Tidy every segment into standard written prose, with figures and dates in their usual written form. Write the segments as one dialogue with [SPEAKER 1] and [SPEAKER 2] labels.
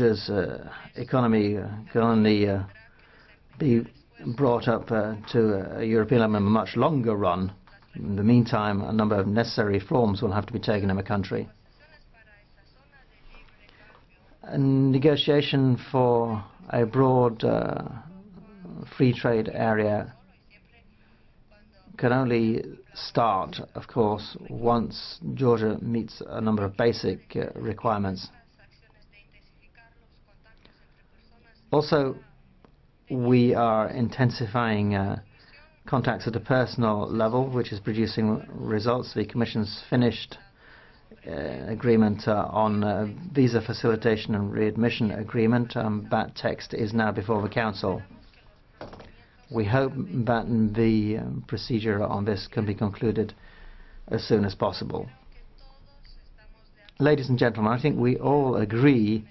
[SPEAKER 1] Georgia's economy can only be brought up to a European level in a much longer run. In the meantime, a number of necessary reforms will have to be taken in the country. A negotiation for a broad free trade area can only start, of course, once Georgia meets a number of basic requirements. Also, we are intensifying contacts at a personal level, which is producing results. The Commission's finished agreement on visa facilitation and readmission agreement. That text is now before the Council. We hope that the procedure on this can be concluded as soon as possible. Ladies and gentlemen, I think we all agree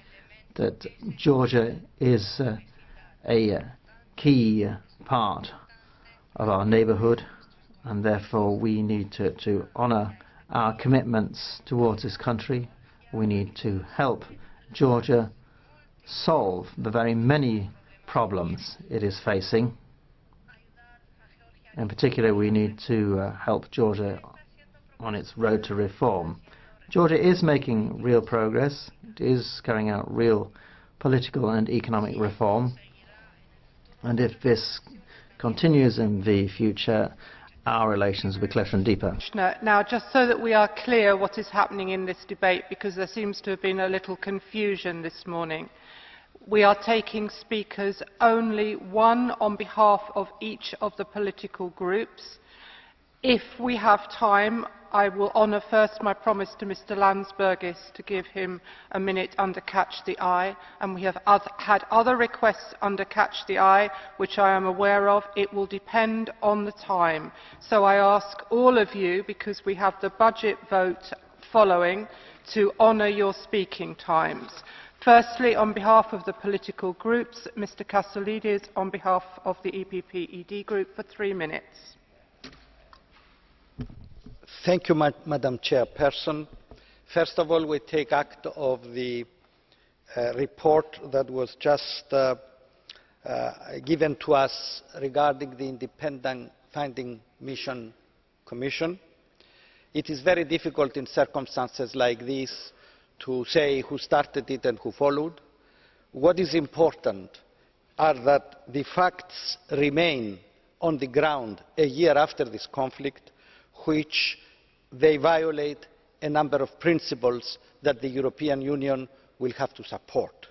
[SPEAKER 1] that Georgia is a key part of our neighbourhood, and therefore we need to honour our commitments towards this country. We need to help Georgia solve the very many problems it is facing. In particular, we need to help Georgia on its road to reform. Georgia is making real progress. It is carrying out real political and economic reform. And if this continues in the future, our relations will be closer and deeper.
[SPEAKER 2] Now, just so that we are clear what is happening in this debate, because there seems to have been a little confusion this morning, we are taking speakers only one on behalf of each of the political groups. If we have time, I will honour first my promise to Mr Landsbergis to give him a minute under Catch the Eye, and we have had other requests under Catch the Eye which I am aware of. It will depend on the time. So I ask all of you, because we have the budget vote following, to honour your speaking times. Firstly, on behalf of the political groups, Mr Kasoulides on behalf of the EPP-ED group for 3 minutes.
[SPEAKER 3] Thank you, Madam Chairperson. First of all, we take act of the report that was just given to us regarding the Independent Finding Mission Commission. It is very difficult in circumstances like this to say who started it and who followed. What is important are that the facts remain on the ground a year after this conflict, which they violate a number of principles that the European Union will have to support.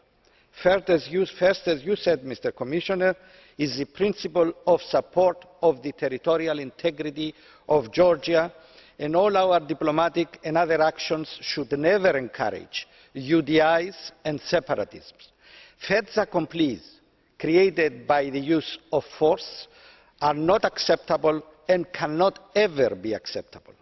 [SPEAKER 3] First, as you said, Mr Commissioner, is the principle of support of the territorial integrity of Georgia, and all our diplomatic and other actions should never encourage UDIs and separatism. Faits accomplis created by the use of force are not acceptable and cannot ever be acceptable.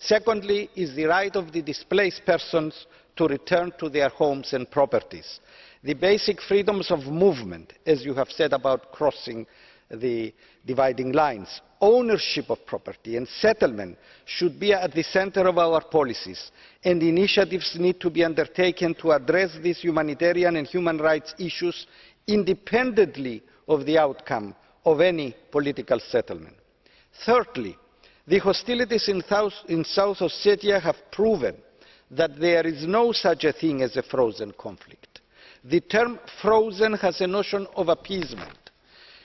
[SPEAKER 3] Secondly is the right of the displaced persons to return to their homes and properties. The basic freedoms of movement, as you have said about crossing the dividing lines, ownership of property and settlement should be at the centre of our policies, and initiatives need to be undertaken to address these humanitarian and human rights issues independently of the outcome of any political settlement. Thirdly, the hostilities in South Ossetia have proven that there is no such a thing as a frozen conflict. The term frozen has a notion of appeasement,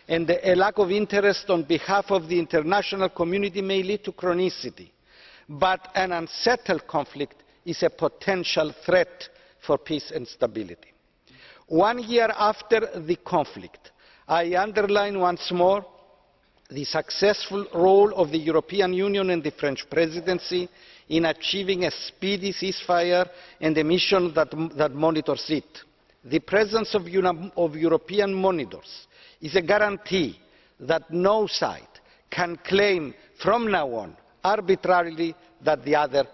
[SPEAKER 3] and a lack of interest on behalf of the international community may lead to chronicity. But an unsettled conflict is a potential threat for peace and stability. 1 year after the conflict, I underline once more the successful role of the European Union and the French Presidency in achieving a speedy ceasefire and a mission that monitors it. The presence of European monitors is a guarantee that no side can claim from now on arbitrarily that the other